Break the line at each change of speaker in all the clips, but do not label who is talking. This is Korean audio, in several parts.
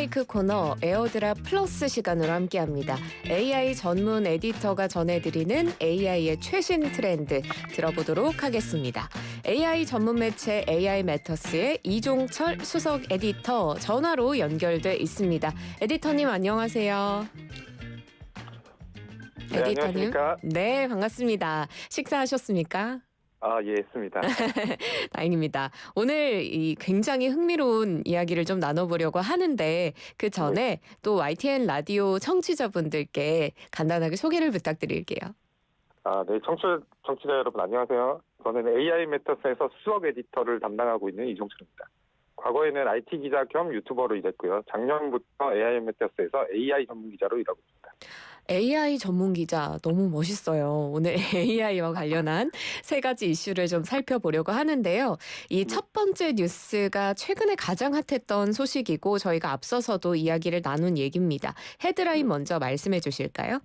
딥페이크 코너 에어드랍 플러스 시간으로 함께합니다. AI 전문 에디터가 전해드리는 AI의 최신 트렌드 들어보도록 하겠습니다. AI 전문 매체 AI 매터스의 이종철 수석 에디터 전화로 연결돼 있습니다. 에디터님 안녕하세요.
네,
에디터님.
안녕하십니까?
네, 반갑습니다. 식사하셨습니까?
예, 했습니다.
다행입니다. 오늘 이 굉장히 흥미로운 이야기를 좀 나눠보려고 하는데 그 전에 또 YTN 라디오 청취자분들께 간단하게 소개를 부탁드릴게요.
네, 청취자 여러분 안녕하세요. 저는 AI 매터스에서 수석 에디터를 담당하고 있는 이종철입니다. 과거에는 IT 기자 겸 유튜버로 일했고요. 작년부터 AI 매터스에서 AI 전문 기자로 일하고 있습니다.
AI 전문 기자 너무 멋있어요. 오늘 AI와 관련한 세 가지 이슈를 좀 살펴보려고 하는데요. 이 첫 번째 뉴스가 최근에 가장 핫했던 소식이고 저희가 앞서서도 이야기를 나눈 얘기입니다. 헤드라인 먼저 말씀해 주실까요?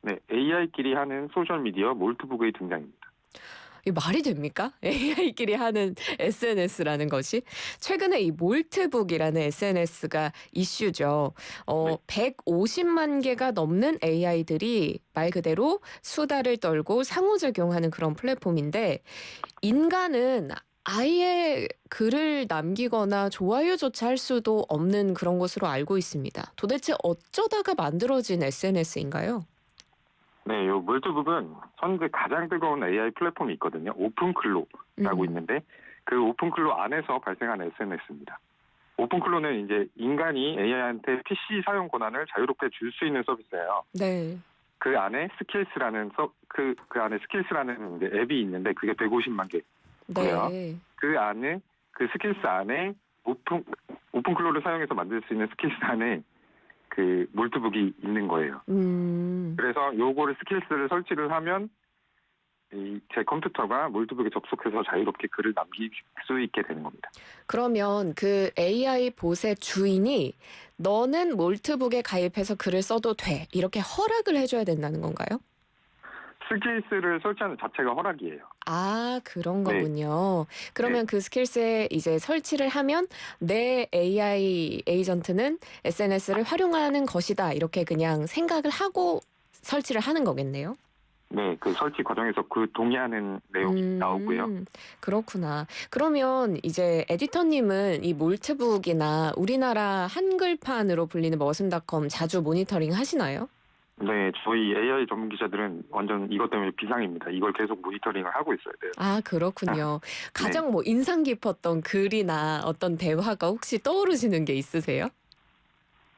네, AI끼리 하는 소셜미디어 몰트북의 등장입니다.
이 말이 됩니까? AI끼리 하는 SNS라는 것이? 최근에 이 몰트북이라는 SNS가 이슈죠. 150만 개가 넘는 AI들이 말 그대로 수다를 떨고 상호작용하는 그런 플랫폼인데 인간은 아예 글을 남기거나 좋아요조차 할 수도 없는 그런 것으로 알고 있습니다. 도대체 어쩌다가 만들어진 SNS인가요?
네, 요 몰트북은 현재 가장 뜨거운 AI 플랫폼이 있거든요. 오픈클로라고 있는데 그 오픈클로 안에서 발생한 SNS입니다. 오픈클로는 이제 인간이 AI한테 PC 사용 권한을 자유롭게 줄 수 있는 서비스예요.
네.
그 안에 스킬스라는 그 안에 스킬스라는 이제 앱이 있는데 그게 150만 개고요.
네.
그 안에 그 스킬스 안에 오픈클로를 사용해서 만들 수 있는 스킬스 안에 그 몰트북이 있는 거예요. 그래서 요거를 스킬스를 설치를 하면 제 컴퓨터가 몰트북에 접속해서 자유롭게 글을 남길 수 있게 되는 겁니다.
그러면 그 AI 봇의 주인이 너는 몰트북에 가입해서 글을 써도 돼. 이렇게 허락을 해줘야 된다는 건가요?
스킬스를 설치하는 자체가 허락이에요.
아, 그런
네.
거군요. 그러면 그 스킬스에 이제 설치를 하면 내 AI 에이전트는 SNS를 활용하는 것이다. 이렇게 그냥 생각을 하고 설치를 하는 거겠네요.
네, 그 설치 과정에서 그 동의하는 내용이 나오고요.
그렇구나. 그러면 이제 에디터님은 이 몰트북이나 우리나라 한글판으로 불리는 머슴닷컴 자주 모니터링 하시나요?
네, 저희 AI 전문 기자들은 완전 이것 때문에 비상입니다. 이걸 계속 모니터링을 하고 있어야 돼요.
아, 그렇군요. 가장 뭐 인상 깊었던 글이나 어떤 대화가 혹시 떠오르시는 게 있으세요?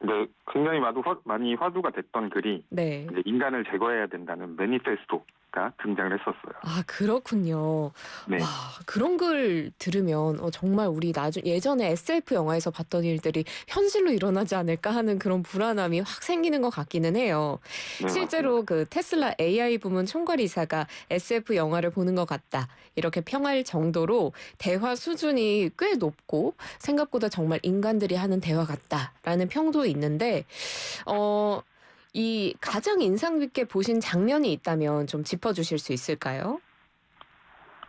네, 굉장히 많이 화두가 됐던 글이
네.
이제 인간을 제거해야 된다는 매니페스토가 등장을 했었어요.
아, 그렇군요.
네.
와, 그런 글 들으면 정말 우리 예전에 SF 영화에서 봤던 일들이 현실로 일어나지 않을까 하는 그런 불안함이 확 생기는 것 같기는 해요.
네,
실제로 그 테슬라 AI 부문 총괄이사가 SF 영화를 보는 것 같다. 이렇게 평할 정도로 대화 수준이 꽤 높고 생각보다 정말 인간들이 하는 대화 같다라는 평도 있는데 이 가장 인상 깊게 보신 장면이 있다면 좀 짚어주실 수 있을까요?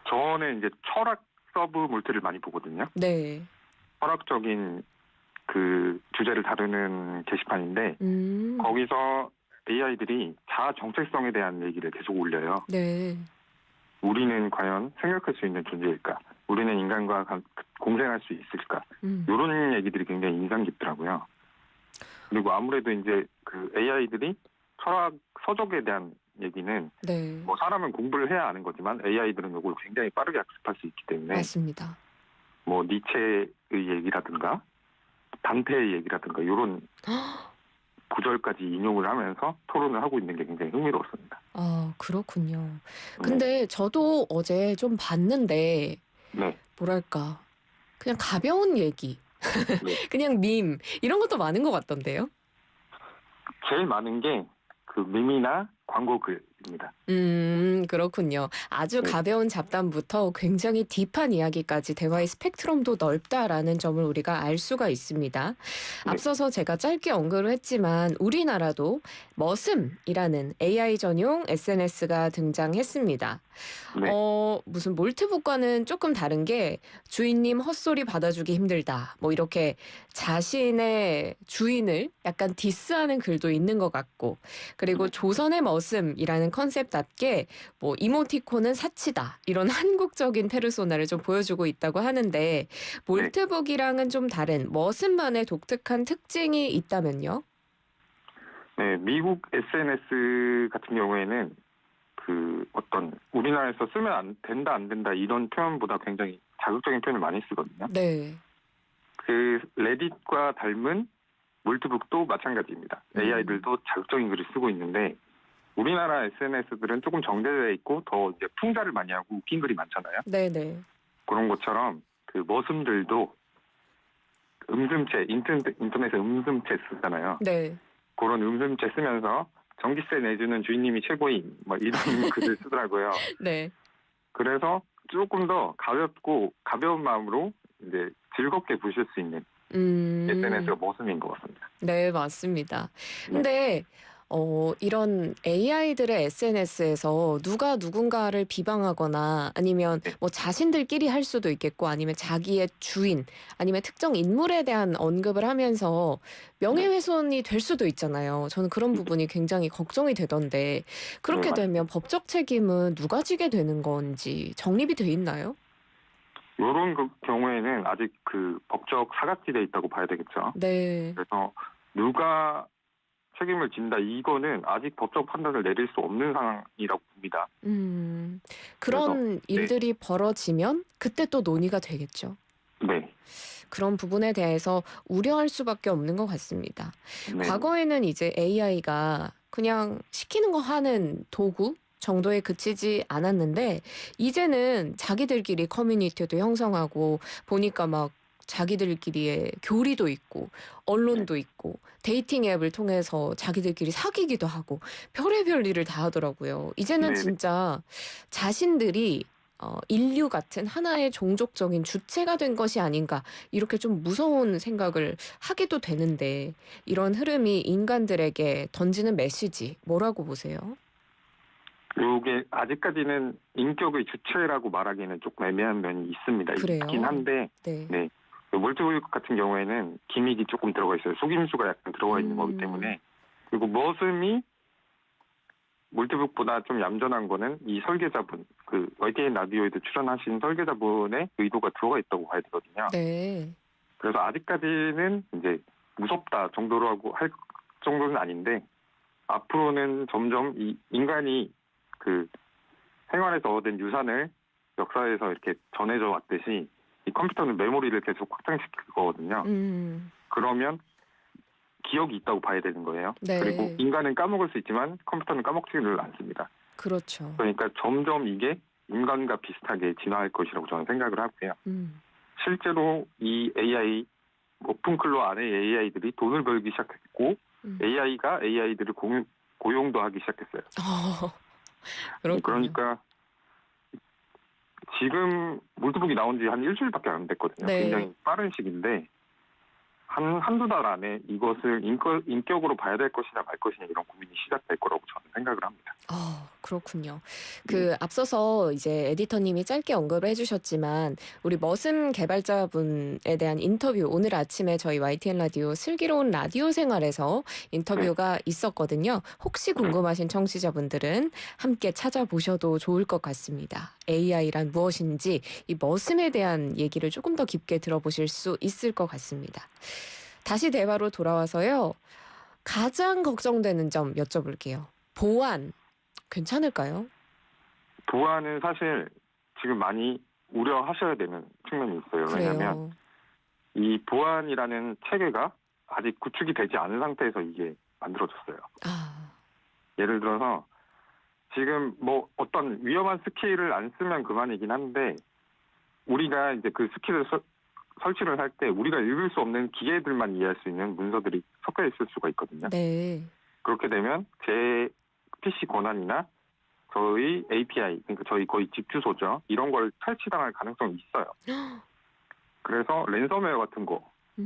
저는 이제 철학 서브 몰트를 많이 보거든요.
네.
철학적인 그 주제를 다루는 게시판인데 거기서 AI들이 자아 정체성에 대한 얘기를 계속 올려요.
네.
우리는 과연 생각할 수 있는 존재일까? 우리는 인간과 공생할 수 있을까? 이런 얘기들이 굉장히 인상 깊더라고요. 그리고 아무래도 이제 그 AI들이 철학 서적에 대한 얘기는
네.
뭐 사람은 공부를 해야 아는 거지만 AI들은 이걸 굉장히 빠르게 학습할 수 있기 때문에
맞습니다.
뭐 니체의 얘기라든가 단테의 얘기라든가 이런 구절까지 인용을 하면서 토론을 하고 있는 게 굉장히 흥미로웠습니다.
아, 그렇군요. 근데 저도 어제 좀 봤는데
네.
뭐랄까 그냥 가벼운 얘기 그냥 밈 이런 것도 많은 것 같던데요.
제일 많은 게 그 밈이나 광고 글 입니다.
그렇군요. 아주
네.
가벼운 잡담부터 굉장히 딥한 이야기까지 대화의 스펙트럼도 넓다라는 점을 우리가 알 수가 있습니다.
네.
앞서서 제가 짧게 언급을 했지만 우리나라도 머슴이라는 AI 전용 SNS가 등장했습니다.
네.
무슨 몰트북과는 조금 다른 게 주인님 헛소리 받아주기 힘들다. 뭐 이렇게 자신의 주인을 약간 디스하는 글도 있는 것 같고, 그리고 조선의 머슴이라는 컨셉답게 뭐 이모티콘은 사치다. 이런 한국적인 페르소나를 좀 보여주고 있다고 하는데, 몰트북이랑은 좀 다른 머슴만의 독특한 특징이 있다면요?
네, 미국 SNS 같은 경우에는 그 어떤 우리나라에서 쓰면 안 된다 안 된다 이런 표현보다 굉장히 자극적인 표현을 많이 쓰거든요.
네.
그 레딧과 닮은 몰트북도 마찬가지입니다. AI들도 자극적인 글을 쓰고 있는데 우리나라 SNS들은 조금 정제되어 있고 더 이제 풍자를 많이 하고 웃긴 글이 많잖아요.
네네.
그런 것처럼 그 머슴들도 음슴체 인터넷에 음슴체 쓰잖아요.
네.
그런 음슴체 쓰면서 전기세 내주는 주인님이 최고인 뭐 이런 글을 쓰더라고요.
네.
그래서 조금 더 가볍고 가벼운 마음으로 이제 즐겁게 보실 수 있는 SNS가 머슴인 것 같습니다.
네, 맞습니다.
네.
근데 이런 AI들의 SNS에서 누가 누군가를 비방하거나 아니면
네.
뭐 자신들끼리 할 수도 있겠고 아니면 자기의 주인 아니면 특정 인물에 대한 언급을 하면서 명예훼손이 될 수도 있잖아요. 저는 그런 부분이 굉장히 걱정이 되던데 그렇게
맞습니다.
되면 법적 책임은 누가 지게 되는 건지 정립이 돼 있나요?
이런 경우에는 아직 그 법적 사각지대에 있다고 봐야 되겠죠.
네.
그래서 누가 책임을 진다 이거는 아직 법적 판단을 내릴 수 없는 상황이라고 봅니다.
그런 일들이 벌어지면 그때 또 논의가 되겠죠.
네.
그런 부분에 대해서 우려할 수밖에 없는 것 같습니다.
네.
과거에는 이제 AI가 그냥 시키는 거 하는 도구 정도에 그치지 않았는데 이제는 자기들끼리 커뮤니티도 형성하고 보니까 막 자기들끼리의 교리도 있고 언론도 있고 데이팅 앱을 통해서 자기들끼리 사귀기도 하고 별의별 일을 다 하더라고요. 이제는
네네.
진짜 자신들이 인류 같은 하나의 종족적인 주체가 된 것이 아닌가 이렇게 좀 무서운 생각을 하게도 되는데 이런 흐름이 인간들에게 던지는 메시지 뭐라고 보세요?
이게 아직까지는 인격의 주체라고 말하기에는 조금 애매한 면이 있습니다.
그래요?
있긴 한데
네.
네. 몰트북 같은 경우에는 기믹이 조금 들어가 있어요. 속임수가 약간 들어가 있는 거기 때문에. 그리고 머슴이 몰트북보다 좀 얌전한 거는 이 설계자분, 그 YTN 라디오에도 출연하신 설계자분의 의도가 들어가 있다고 봐야 되거든요.
네.
그래서 아직까지는 이제 무섭다 정도라고 할 정도는 아닌데 앞으로는 점점 이 인간이 그 생활에서 얻은 유산을 역사에서 이렇게 전해져 왔듯이 이 컴퓨터는 메모리를 계속 확장시킬 거거든요. 그러면 기억이 있다고 봐야 되는 거예요.
네.
그리고 인간은 까먹을 수 있지만 컴퓨터는 까먹지를 않습니다.
그렇죠.
그러니까 점점 이게 인간과 비슷하게 진화할 것이라고 저는 생각을 하고요. 실제로 이 AI, 오픈클로 안에 AI들이 돈을 벌기 시작했고 AI가 AI들을 고용도 하기 시작했어요.
그렇군요.
그러니까 지금 몰트북이 나온 지 한 일주일밖에 안 됐거든요.
네.
굉장히 빠른 시기인데 한두 달 안에 이것을 인격으로 봐야 될 것이냐 말 것이냐 이런 고민이 시작될 거라고 저는 생각을 합니다.
그렇군요. 앞서서 이제 에디터님이 짧게 언급을 해주셨지만 우리 머슴 개발자분에 대한 인터뷰 오늘 아침에 저희 YTN 라디오 슬기로운 라디오 생활에서 인터뷰가 있었거든요. 혹시 궁금하신 청취자분들은 함께 찾아보셔도 좋을 것 같습니다. AI란 무엇인지 이 머슴에 대한 얘기를 조금 더 깊게 들어보실 수 있을 것 같습니다. 다시 대화로 돌아와서요. 가장 걱정되는 점 여쭤볼게요. 보안 괜찮을까요?
보안은 사실 지금 많이 우려하셔야 되는 측면이 있어요. 왜냐하면 이 보안이라는 체계가 아직 구축이 되지 않은 상태에서 이게 만들어졌어요. 예를 들어서 지금 뭐 어떤 위험한 스킬을 안 쓰면 그만이긴 한데 우리가 이제 그 스킬을 설치를 할 때 우리가 읽을 수 없는 기계들만 이해할 수 있는 문서들이 섞여 있을 수가 있거든요.
네.
그렇게 되면 제 PC 권한이나 저희 API, 그러니까 저희 거의 집 주소죠. 이런 걸 탈취당할 가능성이 있어요. 그래서 랜섬웨어 같은 거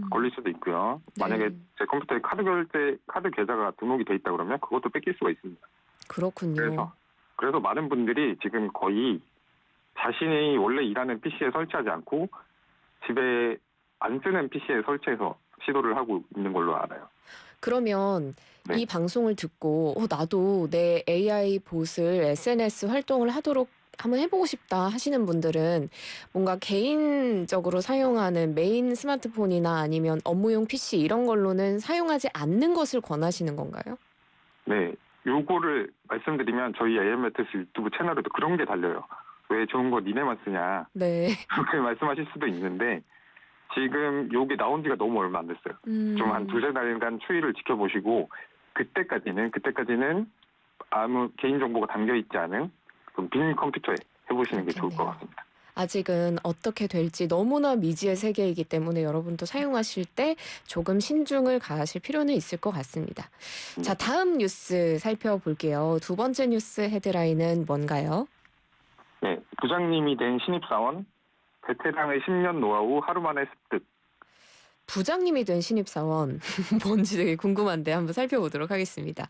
걸릴 수도 있고요. 만약에
네.
제 컴퓨터에 카드 계좌가 등록이 돼 있다 그러면 그것도 뺏길 수가 있습니다.
그렇군요.
그래서 많은 분들이 지금 거의 자신이 원래 일하는 PC에 설치하지 않고 집에 안 쓰는 PC에 설치해서 시도를 하고 있는 걸로 알아요.
그러면
네.
이 방송을 듣고 나도 내 AI 봇을 SNS 활동을 하도록 한번 해보고 싶다 하시는 분들은 뭔가 개인적으로 사용하는 메인 스마트폰이나 아니면 업무용 PC 이런 걸로는 사용하지 않는 것을 권하시는 건가요?
네. 요거를 말씀드리면 저희 AM매트스 유튜브 채널에도 그런 게 달려요. 왜 좋은 거 니네만 쓰냐.
네.
그렇게 말씀하실 수도 있는데 지금 요게 나온 지가 너무 얼마 안 됐어요. 좀 한 두세 달간 추이를 지켜보시고 그때까지는 아무 개인정보가 담겨있지 않은 빈 컴퓨터에 해보시는 게 좋을 것
그렇겠네요.
같습니다.
아직은 어떻게 될지 너무나 미지의 세계이기 때문에 여러분도 사용하실 때 조금 신중을 가하실 필요는 있을 것 같습니다. 자, 다음 뉴스 살펴볼게요. 두 번째 뉴스 헤드라인은 뭔가요?
네, 부장님이 된 신입사원, 베테랑의 10년 노하우 하루 만에 습득.
부장님이 된 신입사원 뭔지 되게 궁금한데 한번 살펴보도록 하겠습니다.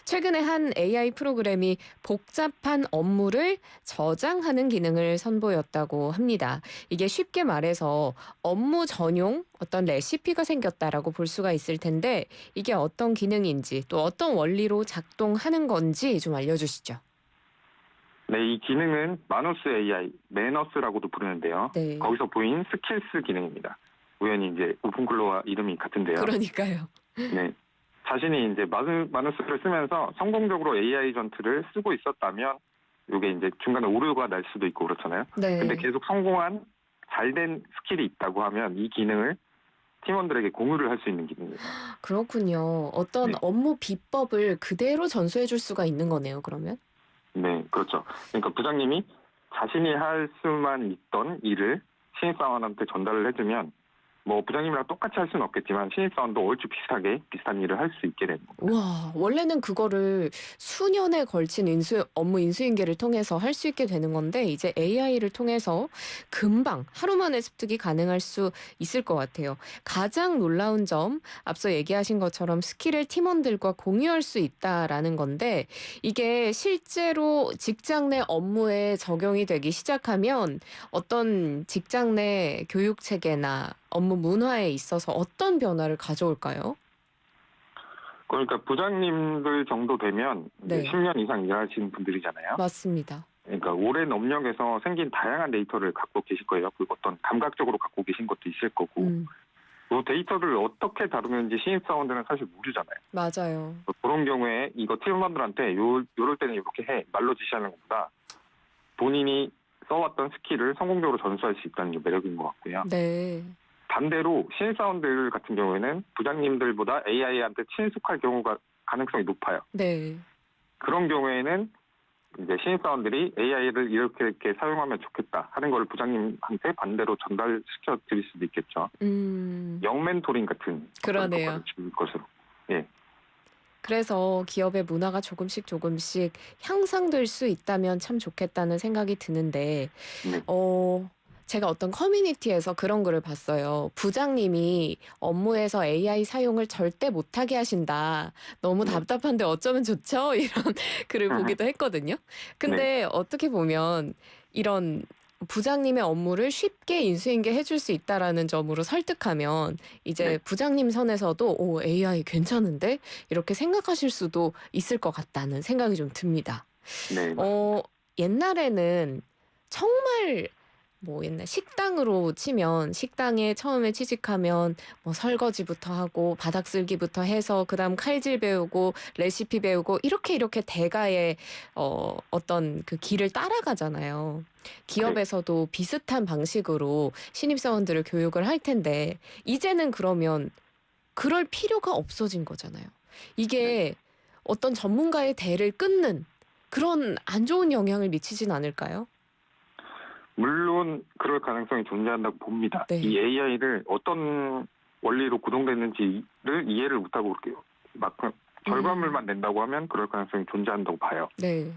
최근에 한 AI 프로그램이 복잡한 업무를 저장하는 기능을 선보였다고 합니다. 이게 쉽게 말해서 업무 전용 어떤 레시피가 생겼다라고 볼 수가 있을 텐데 이게 어떤 기능인지 또 어떤 원리로 작동하는 건지 좀 알려주시죠.
네, 이 기능은 마누스 AI, 매너스라고도 부르는데요.
네.
거기서 보인 스킬스 기능입니다. 우연히 이제 오픈클로와 이름이 같은데요.
그러니까요.
네. 자신이 이제 마누스를 쓰면서 성공적으로 AI 전투를 쓰고 있었다면 이게 이제 중간에 오류가 날 수도 있고 그렇잖아요.
네.
근데 계속 성공한 잘된 스킬이 있다고 하면 이 기능을 팀원들에게 공유를 할 수 있는 기능입니다.
그렇군요. 어떤
네.
업무 비법을 그대로 전수해 줄 수가 있는 거네요, 그러면?
네, 그렇죠. 그러니까 부장님이 자신이 할 수만 있던 일을 신입사원한테 전달을 해주면 뭐 부장님이랑 똑같이 할 수는 없겠지만 신입사원도 얼추 비슷한 일을 할 수 있게 되는 겁니다.
와, 원래는 그거를 수년에 걸친 업무 인수인계를 통해서 할 수 있게 되는 건데 이제 AI를 통해서 금방 하루 만에 습득이 가능할 수 있을 것 같아요. 가장 놀라운 점, 앞서 얘기하신 것처럼 스킬을 팀원들과 공유할 수 있다라는 건데 이게 실제로 직장 내 업무에 적용이 되기 시작하면 어떤 직장 내 교육 체계나 업무 문화에 있어서 어떤 변화를 가져올까요?
그러니까 부장님들 정도 되면
네.
10년 이상 일하신 분들이잖아요.
맞습니다.
그러니까 오랜 업력에서 생긴 다양한 데이터를 갖고 계실 거예요. 그 어떤 감각적으로 갖고 계신 것도 있을 거고 그 데이터를 어떻게 다루는지 신입사원들은 사실 모르잖아요.
맞아요.
그런 경우에 이거 팀원들한테 요럴 때는 이렇게 해 말로 지시하는 것보다 본인이 써왔던 스킬을 성공적으로 전수할 수 있다는 게 매력인 것 같고요.
네.
반대로 신입사원들 같은 경우에는 부장님들보다 AI한테 친숙할 경우가 가능성이 높아요.
네.
그런 경우에는 이제 신입사원들이 AI를 이렇게 사용하면 좋겠다 하는 걸 부장님한테 반대로 전달시켜 드릴 수도 있겠죠. 영멘토링 같은
그러네요.
줄 것으로. 예.
그래서 기업의 문화가 조금씩 향상될 수 있다면 참 좋겠다는 생각이 드는데,
네.
제가 어떤 커뮤니티에서 그런 글을 봤어요. 부장님이 업무에서 AI 사용을 절대 못하게 하신다. 너무 답답한데 어쩌면 좋죠? 이런 글을 보기도 했거든요. 근데 어떻게 보면 이런 부장님의 업무를 쉽게 인수인계 해줄 수 있다라는 점으로 설득하면 이제 부장님 선에서도 AI 괜찮은데? 이렇게 생각하실 수도 있을 것 같다는 생각이 좀 듭니다.
네.
옛날에는 정말 옛날 식당으로 치면 식당에 처음에 취직하면 설거지부터 하고 바닥 쓸기부터 해서 그다음 칼질 배우고 레시피 배우고 이렇게 대가의 어떤 그 길을 따라가잖아요. 기업에서도 비슷한 방식으로 신입사원들을 교육을 할 텐데 이제는 그러면 그럴 필요가 없어진 거잖아요. 이게 어떤 전문가의 대를 끊는 그런 안 좋은 영향을 미치진 않을까요?
물론 그럴 가능성이 존재한다고 봅니다.
네.
이 AI를 어떤 원리로 구동됐는지를 이해를 못하고 그렇게 막 결과물만 낸다고 하면 그럴 가능성이 존재한다고 봐요.
네.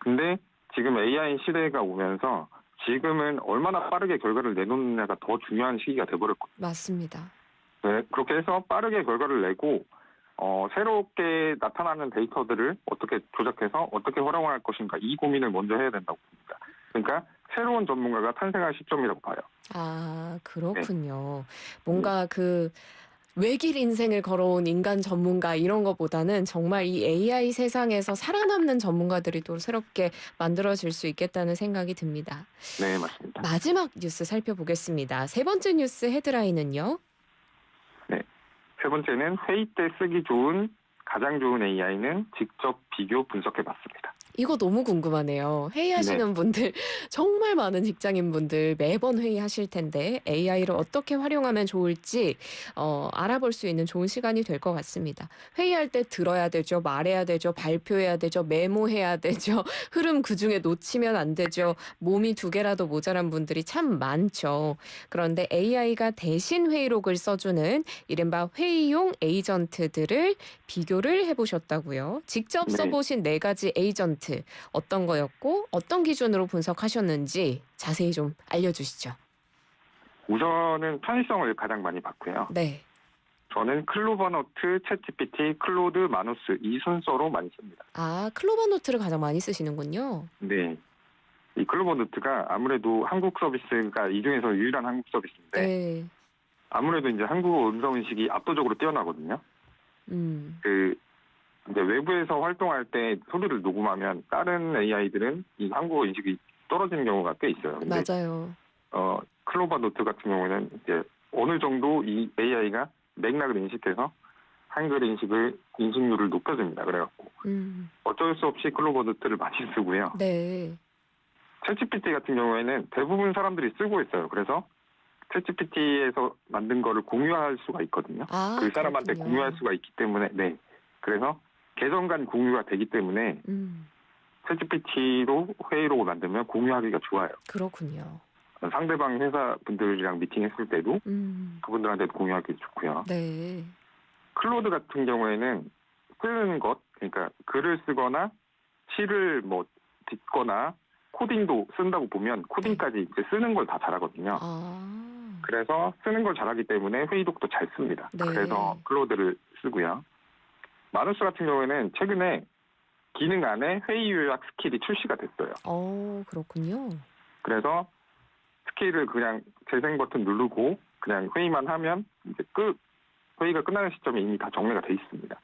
근데 지금 AI 시대가 오면서 지금은 얼마나 빠르게 결과를 내놓느냐가 더 중요한 시기가 돼버렸거든요.
맞습니다.
네, 그렇게 해서 빠르게 결과를 내고 새롭게 나타나는 데이터들을 어떻게 조작해서 어떻게 활용할 것인가 이 고민을 먼저 해야 된다고 봅니다. 그러니까 새로운 전문가가 탄생할 시점이라고 봐요.
아,
네.
그렇군요. 뭔가 그 외길 인생을 걸어온 인간 전문가 이런 것보다는 정말 이 AI 세상에서 살아남는 전문가들이 또 새롭게 만들어질 수 있겠다는 생각이 듭니다.
네, 맞습니다.
마지막 뉴스 살펴보겠습니다. 세 번째 뉴스 헤드라인은요?
네, 세 번째는 회의 때 쓰기 좋은 가장 좋은 AI는 직접 비교 분석해봤습니다.
이거 너무 궁금하네요.
네,
회의하시는 분들, 정말 많은 직장인분들 매번 회의하실 텐데 AI를 어떻게 활용하면 좋을지 알아볼 수 있는 좋은 시간이 될 것 같습니다. 회의할 때 들어야 되죠. 말해야 되죠. 발표해야 되죠. 메모해야 되죠. 흐름 그중에 놓치면 안 되죠. 몸이 두 개라도 모자란 분들이 참 많죠. 그런데 AI가 대신 회의록을 써주는 이른바 회의용 에이전트들을 비교를 해보셨다고요. 직접
네.
써보신 4가지 에이전트 어떤 거였고 어떤 기준으로 분석하셨는지 자세히 좀 알려주시죠.
우선은 편의성을 가장 많이 봤고요.
네.
저는 클로버노트, 챗GPT, 클로드, 마누스 이 순서로 많이 씁니다.
아, 클로버노트를 가장 많이 쓰시는군요.
네, 이 클로버노트가 아무래도 한국 서비스가 이 중에서 유일한 한국 서비스인데
네.
아무래도 이제 한국어 음성 인식이 압도적으로 뛰어나거든요. 이제 외부에서 활동할 때 소리를 녹음하면 다른 AI들은 이 한국어 인식이 떨어지는 경우가 꽤 있어요. 근데
맞아요.
클로버 노트 같은 경우에는 이제 어느 정도 이 AI가 맥락을 인식해서 한글 인식률을 높여줍니다. 그래갖고 어쩔 수 없이 클로버 노트를 많이 쓰고요.
네.
챗GPT 같은 경우에는 대부분 사람들이 쓰고 있어요. 그래서 챗GPT에서 만든 거를 공유할 수가 있거든요.
아,
그 사람한테
그렇군요.
공유할 수가 있기 때문에, 네. 그래서 계정 간 공유가 되기 때문에 챗GPT로 회의록을 만들면 공유하기가 좋아요.
그렇군요.
상대방 회사 분들이랑 미팅했을 때도 그분들한테도 공유하기 좋고요.
네.
클로드 같은 경우에는 쓰는 것, 그러니까 글을 쓰거나 시를 뭐 듣거나 코딩도 쓴다고 보면 코딩까지 이제 쓰는 걸 다 잘하거든요.
아.
그래서 쓰는 걸 잘하기 때문에 회의록도 잘 씁니다.
네.
그래서 클로드를 쓰고요. 마누스 같은 경우에는 최근에 기능 안에 회의 요약 스킬이 출시가 됐어요.
그렇군요.
그래서 스킬을 그냥 재생 버튼 누르고 그냥 회의만 하면 이제 회의가 끝나는 시점에 이미 다 정리가 돼 있습니다.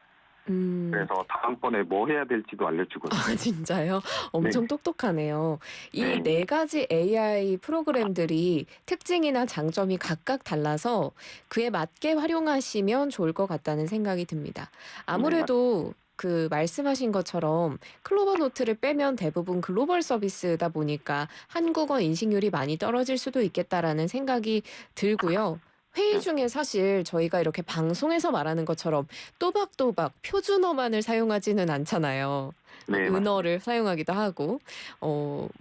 그래서 다음번에 뭐 해야 될지도 알려주거든요.
아, 진짜요? 엄청
네.
똑똑하네요. 이
네.
4가지 AI 프로그램들이 특징이나 장점이 각각 달라서 그에 맞게 활용하시면 좋을 것 같다는 생각이 듭니다. 아무래도 그 말씀하신 것처럼 클로버 노트를 빼면 대부분 글로벌 서비스다 보니까 한국어 인식률이 많이 떨어질 수도 있겠다라는 생각이 들고요. 회의 중에 사실 저희가 이렇게 방송에서 말하는 것처럼 또박또박 표준어만을 사용하지는 않잖아요.
네,
은어를 사용하기도 하고,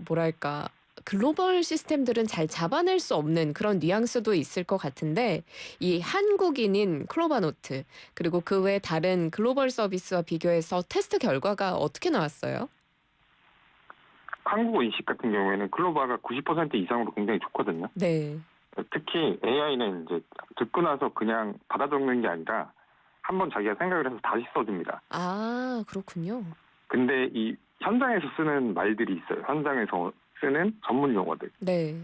뭐랄까, 글로벌 시스템들은 잘 잡아낼 수 없는 그런 뉘앙스도 있을 것 같은데, 이 한국인인 클로버노트, 그리고 그 외 다른 글로벌 서비스와 비교해서 테스트 결과가 어떻게 나왔어요?
한국어 인식 같은 경우에는 클로버가 90% 이상으로 굉장히 좋거든요.
네.
특히 AI는 이제 듣고 나서 그냥 받아 적는 게 아니라 한번 자기가 생각을 해서 다시 써줍니다.
아, 그렇군요.
근데 이 현장에서 쓰는 말들이 있어요. 현장에서 쓰는 전문 용어들.
네.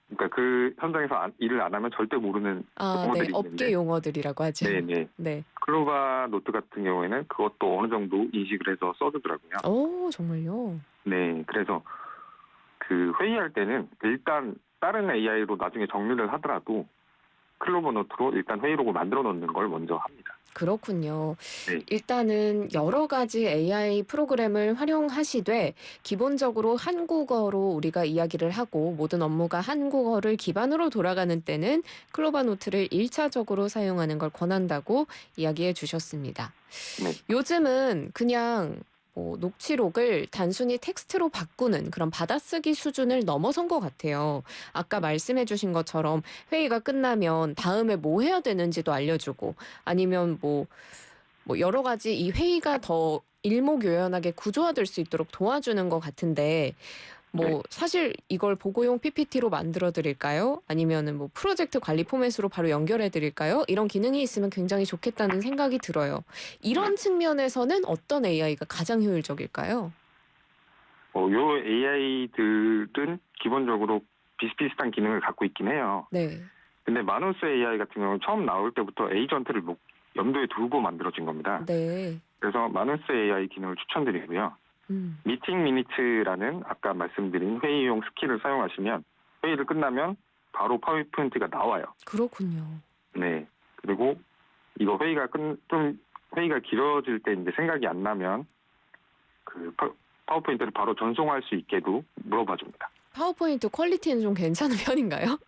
그러니까 그 현장에서 일을 안 하면 절대 모르는
아, 네.
용어들이
업계
있는데.
용어들이라고 하죠.
네네.
네.
클로버 노트 같은 경우에는 그것도 어느 정도 인식을 해서 써주더라고요.
오, 정말요?
네. 그래서 그 회의할 때는 일단 다른 AI로 나중에 정리를 하더라도 클로버 노트로 일단 회의록을 만들어 놓는 걸 먼저 합니다.
그렇군요.
네.
일단은 여러 가지 AI 프로그램을 활용하시되 기본적으로 한국어로 우리가 이야기를 하고 모든 업무가 한국어를 기반으로 돌아가는 때는 클로버 노트를 1차적으로 사용하는 걸 권한다고 이야기해 주셨습니다.
네.
요즘은 그냥 녹취록을 단순히 텍스트로 바꾸는 그런 받아쓰기 수준을 넘어선 것 같아요. 아까 말씀해 주신 것처럼 회의가 끝나면 다음에 뭐 해야 되는지도 알려주고 아니면 뭐 여러 가지 이 회의가 더 일목요연하게 구조화될 수 있도록 도와주는 것 같은데
네.
뭐 사실 이걸 보고용 PPT로 만들어 드릴까요? 아니면은 뭐 프로젝트 관리 포맷으로 바로 연결해 드릴까요? 이런 기능이 있으면 굉장히 좋겠다는 생각이 들어요. 이런 측면에서는 어떤 AI가 가장 효율적일까요?
요 AI들은 기본적으로 비슷비슷한 기능을 갖고 있긴 해요.
네.
근데 마누스 AI 같은 경우는 처음 나올 때부터 에이전트를 염두에 두고 만들어진 겁니다.
네.
그래서 마누스 AI 기능을 추천드리고요. 미팅 미니츠라는 아까 말씀드린 회의용 스킬을 사용하시면 회의를 끝나면 바로 파워포인트가 나와요.
그렇군요.
네. 그리고 이거 좀 회의가 길어질 때 이제 생각이 안 나면 그 파워포인트를 바로 전송할 수 있게도 물어봐 줍니다.
파워포인트 퀄리티는 좀 괜찮은 편인가요?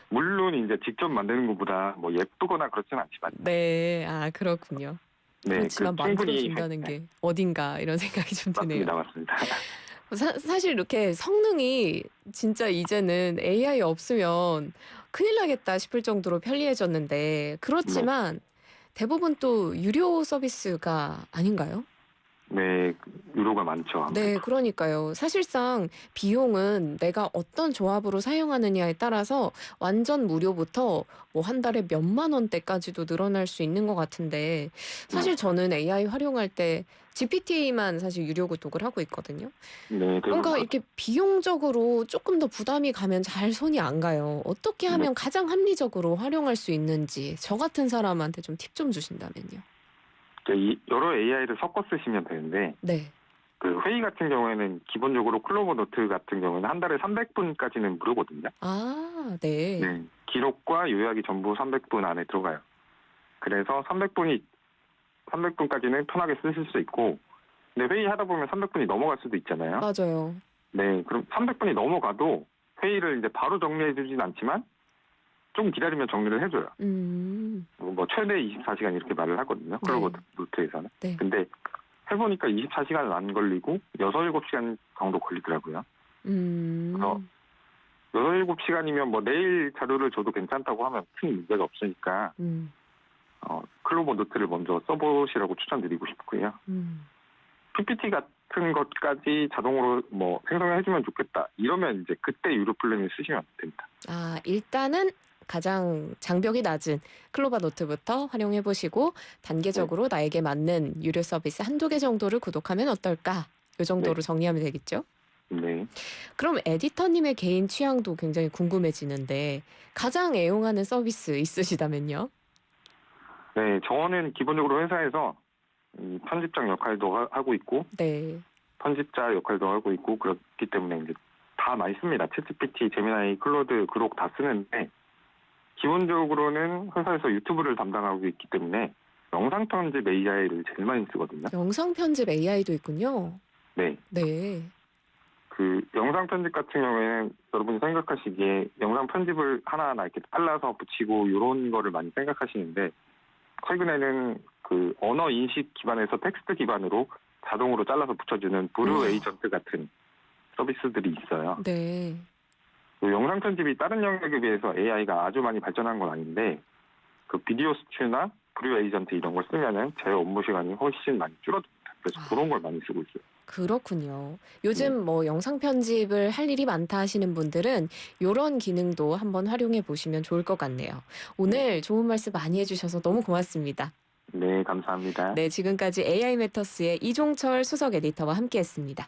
물론 이제 직접 만드는 것보다 뭐 예쁘거나 그렇지는 않지만.
네. 아, 그렇군요.
네,
그렇지만
충분히
만들어준다는 게 어딘가 이런 생각이 좀 드네요.
맞습니다.
사실 이렇게 성능이 진짜 이제는 AI 없으면 큰일 나겠다 싶을 정도로 편리해졌는데 그렇지만 대부분 또 유료 서비스가 아닌가요?
네, 유료가 많죠. 아무래도.
네, 그러니까요. 사실상 비용은 내가 어떤 조합으로 사용하느냐에 따라서 완전 무료부터 뭐 한 달에 몇만 원대까지도 늘어날 수 있는 것 같은데 사실 저는 AI 활용할 때 GPT만 사실 유료 구독을 하고 있거든요.
네,
뭔가 이렇게 비용적으로 조금 더 부담이 가면 잘 손이 안 가요. 어떻게 하면 가장 합리적으로 활용할 수 있는지 저 같은 사람한테 좀 팁 좀 주신다면요.
여러 AI를 섞어 쓰시면 되는데
네.
그 회의 같은 경우에는 기본적으로 클로버 노트 같은 경우에는 한 달에 300분까지는 무료거든요.
아, 네.
네, 기록과 요약이 전부 300분 안에 들어가요. 그래서 300분까지는 편하게 쓰실 수 있고, 근데 회의하다 보면 300분이 넘어갈 수도 있잖아요.
맞아요.
네, 그럼 300분이 넘어가도 회의를 이제 바로 정리해주진 않지만 좀 기다리면 정리를 해줘요. 뭐 최대 24시간 이렇게 말을 하거든요. 클로버 노트에서는.
네.
근데 해보니까 24시간은 안 걸리고 6, 7시간 정도 걸리더라고요. 그래서 6, 7시간이면 뭐 내일 자료를 줘도 괜찮다고 하면 큰 문제가 없으니까 클로버 노트를 먼저 써보시라고 추천드리고 싶고요. PPT 같은 것까지 자동으로 뭐 생성해주면 좋겠다. 이러면 이제 그때 유료 플랜을 쓰시면 됩니다.
아, 일단은 가장 장벽이 낮은 클로버 노트부터 활용해 보시고 단계적으로 나에게 맞는 유료 서비스 한두 개 정도를 구독하면 어떨까? 이 정도로 정리하면 되겠죠?
네.
그럼 에디터님의 개인 취향도 굉장히 궁금해지는데 가장 애용하는 서비스 있으시다면요?
네, 저는 기본적으로 회사에서 이 편집장 역할도 하고 있고,
네.
편집자 역할도 하고 있고 그렇기 때문에 이제 다 많이 씁니다. 챗GPT, 제미나이, 클로드, 그록 다 쓰는데 기본적으로는 회사에서 유튜브를 담당하고 있기 때문에 영상 편집 AI를 제일 많이 쓰거든요.
영상 편집 AI도 있군요.
네.
네.
그 영상 편집 같은 경우에는 여러분이 생각하시기에 영상 편집을 하나하나 이렇게 잘라서 붙이고 이런 거를 많이 생각하시는데 최근에는 그 언어 인식 기반에서 텍스트 기반으로 자동으로 잘라서 붙여주는 블루 에이전트 같은 서비스들이 있어요.
네.
그 영상 편집이 다른 영역에 비해서 AI가 아주 많이 발전한 건 아닌데 그 비디오 스튜나 블루 에이전트 이런 걸 쓰면은 제 업무 시간이 훨씬 많이 줄어듭니다. 그래서 그런 걸 많이 쓰고 있어요.
그렇군요. 요즘 뭐 영상 편집을 할 일이 많다 하시는 분들은 이런 기능도 한번 활용해 보시면 좋을 것 같네요. 오늘 좋은 말씀 많이 해주셔서 너무 고맙습니다.
네, 감사합니다.
네, 지금까지 AI 매터스의 이종철 수석 에디터와 함께했습니다.